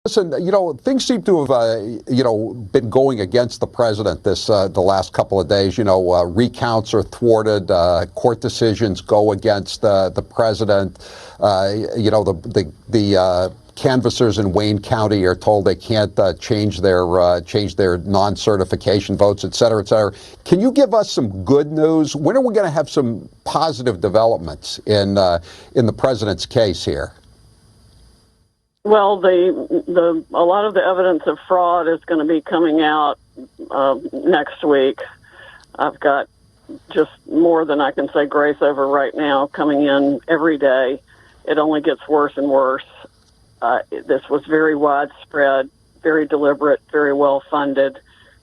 Listen, things seem to have, been going against the president the last couple of days. Recounts are thwarted. Court decisions go against the president. The canvassers in Wayne County are told they can't change their non-certification votes, et cetera, et cetera. Can you give us some good news? When are we going to have some positive developments in the president's case here? Well, a lot of the evidence of fraud is going to be coming out next week. I've got just more than I can say grace over right now coming in every day. It only gets worse and worse. This was very widespread, very deliberate, very well funded,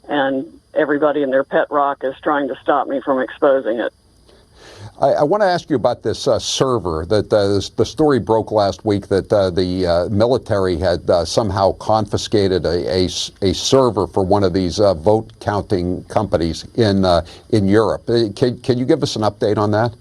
and everybody in their pet rock is trying to stop me from exposing it. I want to ask you about this server that the story broke last week that the military had somehow confiscated a server for one of these vote counting companies in Europe. Can you give us an update on that?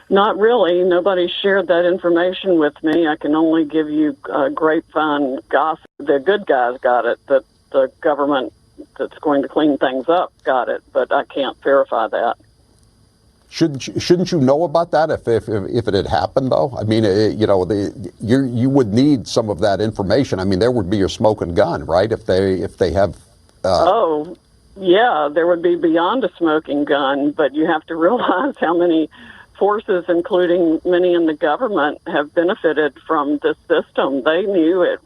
Not really. Nobody shared that information with me. I can only give you grapevine gossip. The good guys got it, that the government that's going to clean things up got it, but I can't verify that. Shouldn't you know about that if it had happened, though? I mean, you would need some of that information. I mean, there would be your smoking gun, right? If they have. Oh, yeah, there would be beyond a smoking gun, but you have to realize how many forces, including many in the government, have benefited from this system. They knew it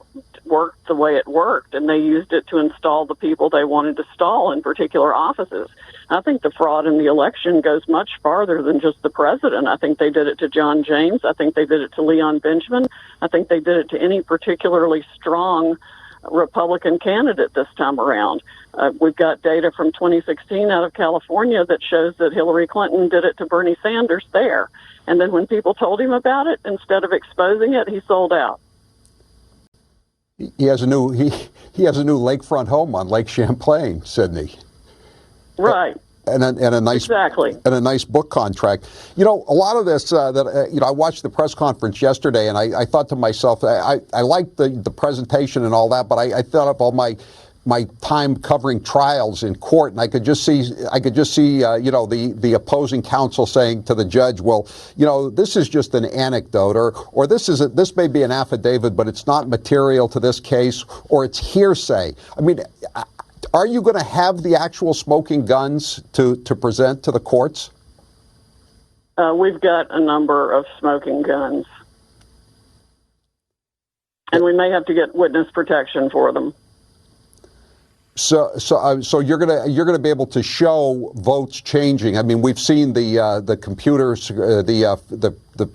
worked the way it worked, and they used it to install the people they wanted to install in particular offices. I think the fraud in the election goes much farther than just the president. I think they did it to John James. I think they did it to Leon Benjamin. I think they did it to any particularly strong Republican candidate this time around. We've got data from 2016 out of California that shows that Hillary Clinton did it to Bernie Sanders there. And then when people told him about it, instead of exposing it, he sold out. He has a new lakefront home on Lake Champlain, Sidney. Right. And a nice exactly. And a nice book contract. A lot of this I watched the press conference yesterday, and I thought to myself, I liked the presentation and all that, but I thought of all my time covering trials in court, and I could just see the opposing counsel saying to the judge, well, this is just an anecdote, or this may be an affidavit, but it's not material to this case, or it's hearsay. I mean, are you going to have the actual smoking guns to present to the courts? We've got a number of smoking guns, and we may have to get witness protection for them. So you're gonna be able to show votes changing. I mean, we've seen the computers, the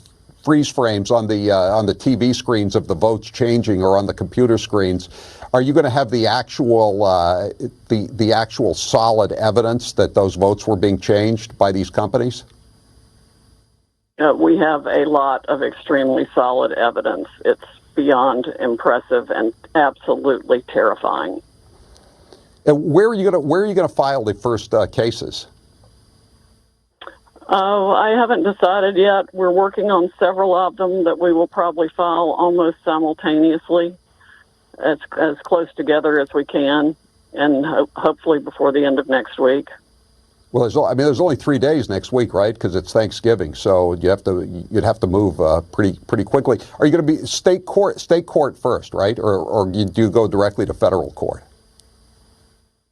freeze frames on the TV screens of the votes changing, or on the computer screens. Are you going to have the actual the actual solid evidence that those votes were being changed by these companies? We have a lot of extremely solid evidence. It's beyond impressive and absolutely terrifying. And where are you going to file the first cases? Oh, I haven't decided yet. We're working on several of them that we will probably file almost simultaneously, as close together as we can, and hopefully before the end of next week. Well, there's only 3 days next week, right? Because it's Thanksgiving, so you'd have to move pretty quickly. Are you going to be state court first, right, or do you go directly to federal court?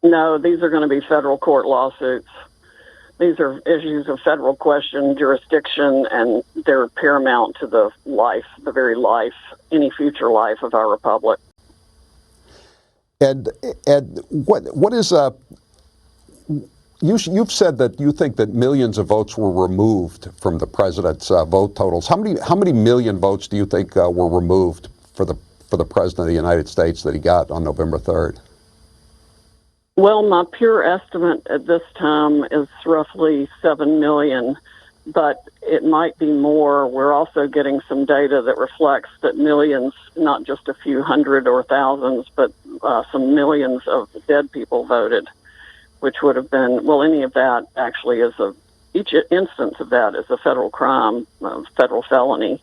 No, these are going to be federal court lawsuits. These are issues of federal question, jurisdiction, and they're paramount to the very life, any future life of our republic. And what is you've said that you think that millions of votes were removed from the president's vote totals. How many million votes do you think were removed for the president of the United States that he got on November 3rd? Well, my pure estimate at this time is roughly 7 million, but it might be more. We're also getting some data that reflects that millions, not just a few hundred or thousands, but some millions of dead people voted, which would have been, well, any of that actually each instance of that is a federal crime, federal felony.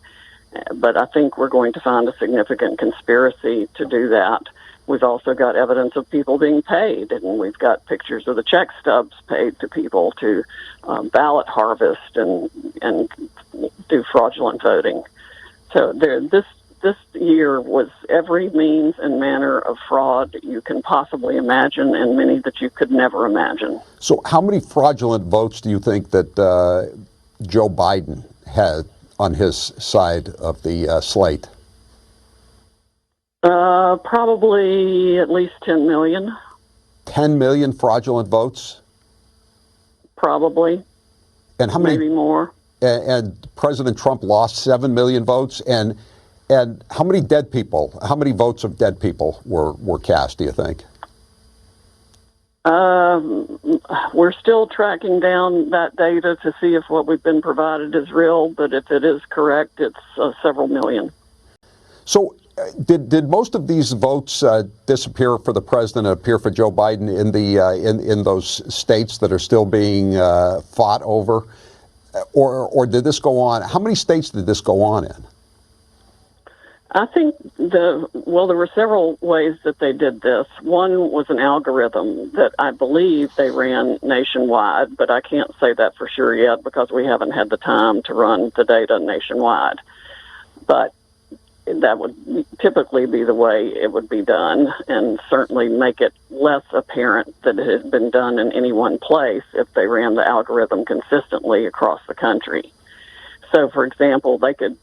But I think we're going to find a significant conspiracy to do that. We've also got evidence of people being paid, and we've got pictures of the check stubs paid to people to ballot harvest and do fraudulent voting. So this year was every means and manner of fraud you can possibly imagine, and many that you could never imagine. So how many fraudulent votes do you think that Joe Biden had on his side of the slate? Probably at least 10 million. 10 million fraudulent votes? Probably. And how many? Maybe more. And President Trump lost 7 million votes. And how many dead people, how many votes of dead people were cast, do you think? We're still tracking down that data to see if what we've been provided is real, but if it is correct, it's several million. So did most of these votes disappear for the president and appear for Joe Biden in the in those states that are still being fought over? Or did this go on? How many states did this go on in? I think there were several ways that they did this. One was an algorithm that I believe they ran nationwide, but I can't say that for sure yet because we haven't had the time to run the data nationwide. But that would typically be the way it would be done, and certainly make it less apparent that it had been done in any one place if they ran the algorithm consistently across the country. So, for example, they could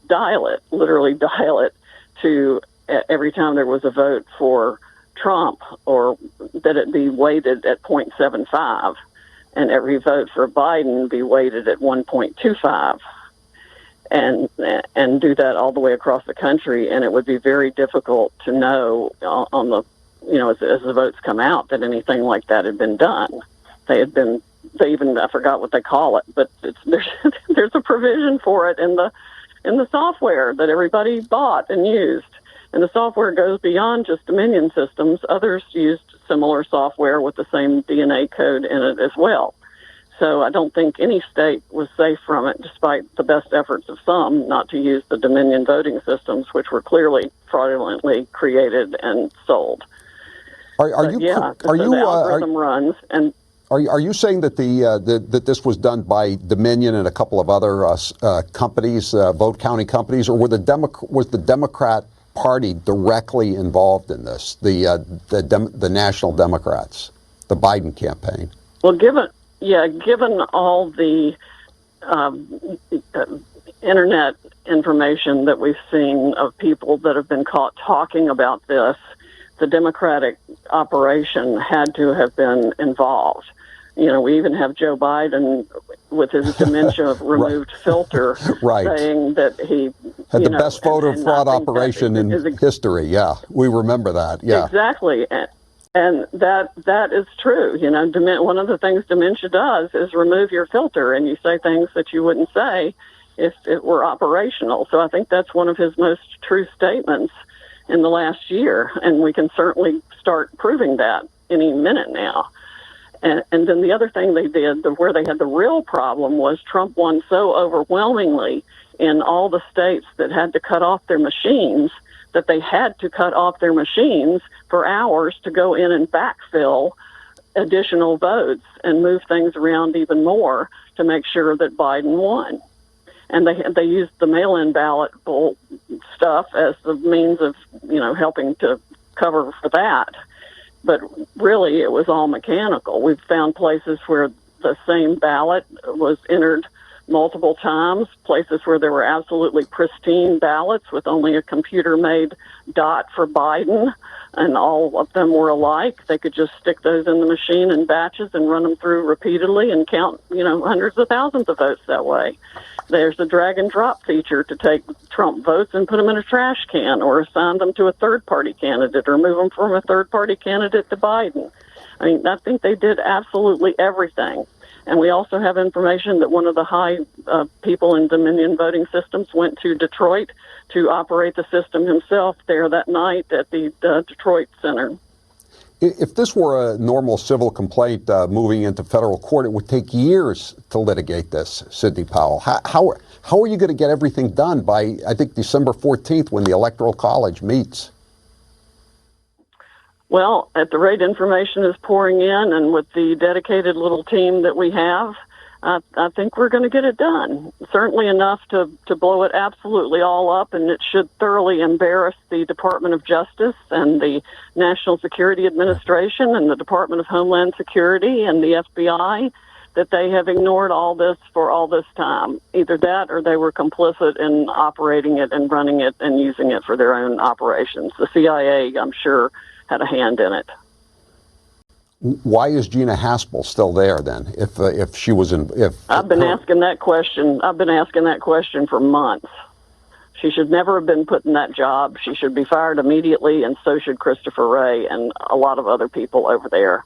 literally dial it to every time there was a vote for Trump, or that it be weighted at 0.75, and every vote for Biden be weighted at 1.25. And do that all the way across the country, and it would be very difficult to know on the, as the votes come out that anything like that had been done. They even, I forgot what they call it, but there's a provision for it in the software that everybody bought and used. And the software goes beyond just Dominion systems. Others used similar software with the same DNA code in it as well. So I don't think any state was safe from it, despite the best efforts of some not to use the Dominion voting systems, which were clearly fraudulently created and sold. The algorithm runs, and are you saying that that this was done by Dominion and a couple of other companies, vote counting companies, or was the Democrat Party directly involved in this? The National Democrats, the Biden campaign. Well, given all the internet information that we've seen of people that have been caught talking about this, the Democratic operation had to have been involved. We even have Joe Biden with his dementia removed filter saying that he had the best voter fraud operation in history. Yeah, we remember that. Yeah, exactly. And that is true. One of the things dementia does is remove your filter, and you say things that you wouldn't say if it were operational. So I think that's one of his most true statements in the last year, and we can certainly start proving that any minute now. And then the other thing they did, where they had the real problem, was Trump won so overwhelmingly in all the states that had to cut off their machines, that they had to cut off their machines for hours to go in and backfill additional votes and move things around even more to make sure that Biden won. And they used the mail-in ballot stuff as the means of, helping to cover for that. But really, it was all mechanical. We've found places where the same ballot was entered multiple times, places where there were absolutely pristine ballots with only a computer-made dot for Biden, and all of them were alike. They could just stick those in the machine in batches and run them through repeatedly and count, hundreds of thousands of votes that way. There's a drag and drop feature to take Trump votes and put them in a trash can, or assign them to a third-party candidate, or move them from a third-party candidate to Biden. I think they did absolutely everything. And we also have information that one of the high people in Dominion voting systems went to Detroit to operate the system himself there that night at the Detroit Center. If this were a normal civil complaint moving into federal court, it would take years to litigate this, Sidney Powell. How are you going to get everything done by, I think, December 14th when the Electoral College meets? Well, at the rate information is pouring in and with the dedicated little team that we have, I think we're going to get it done. Certainly enough to blow it absolutely all up, and it should thoroughly embarrass the Department of Justice and the National Security Administration and the Department of Homeland Security and the FBI that they have ignored all this for all this time. Either that or they were complicit in operating it and running it and using it for their own operations. The CIA, I'm sure, had a hand in it. Why is Gina Haspel still there then? If she was in, I've been asking that question. I've been asking that question for months. She should never have been put in that job. She should be fired immediately, and so should Christopher Wray and a lot of other people over there.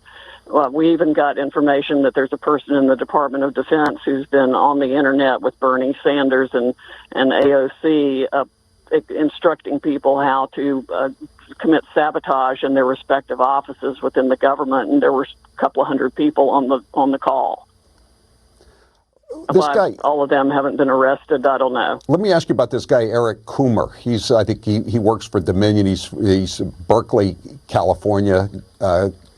We even got information that there's a person in the Department of Defense who's been on the internet with Bernie Sanders and AOC instructing people how to commit sabotage in their respective offices within the government, and there were a couple of hundred people on the call. This guy, all of them haven't been arrested, I don't know. Let me ask you about this guy, Eric Coomer. I think he works for Dominion. He's Berkeley, California,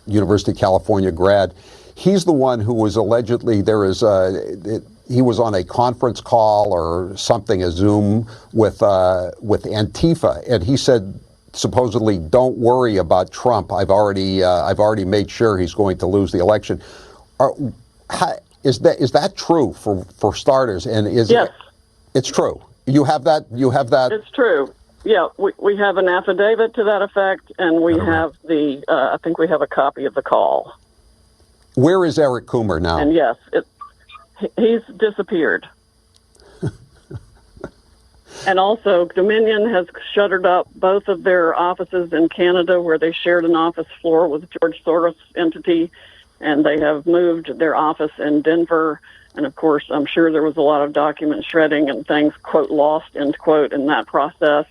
University of California grad. He's the one who was allegedly he was on a conference call or something, a Zoom with Antifa, and he said supposedly, "Don't worry about Trump. I've already made sure he's going to lose the election." Is that true for starters? And yes, it's true. You have that. It's true. Yeah, we have an affidavit to that effect, and we have I think we have a copy of the call. Where is Eric Coomer now? And yes, he's disappeared. And also, Dominion has shuttered up both of their offices in Canada, where they shared an office floor with George Soros entity, and they have moved their office in Denver. And of course, I'm sure there was a lot of document shredding and things, quote, lost, end quote, in that process.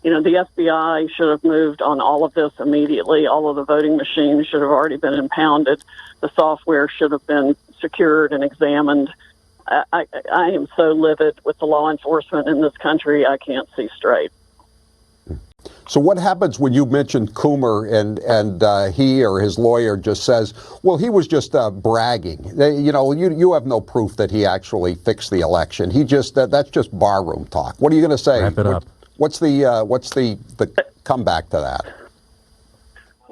You know, the FBI should have moved on all of this immediately. All of the voting machines should have already been impounded. The software should have been secured and examined. I am so livid with the law enforcement in this country, I can't see straight. So what happens when you mention Coomer and he or his lawyer just says, well, he was just bragging? You have no proof that he actually fixed the election. That's just barroom talk. What are you going to say? Wrap it up. What's the comeback to that?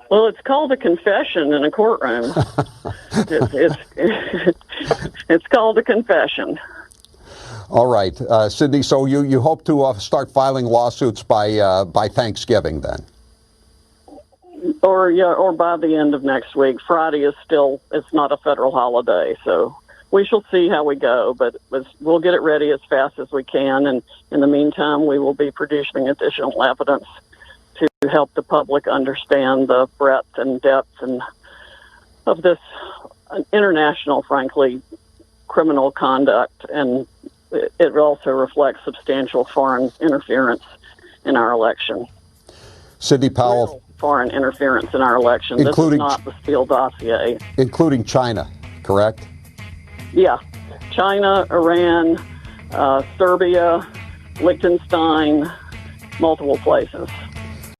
Well, it's called a confession in a courtroom. It's called a confession. All right, Sidney. So you hope to start filing lawsuits by Thanksgiving, then? Or by the end of next week. Friday it's not a federal holiday, so we shall see how we go. But we'll get it ready as fast as we can, and in the meantime, we will be producing additional evidence to help the public understand the breadth and depth of this international, frankly, criminal conduct, and it also reflects substantial foreign interference in our election. Sidney Powell. Real foreign interference in our election. This is not the Steele dossier. Including China, correct? Yeah. China, Iran, Serbia, Liechtenstein, multiple places.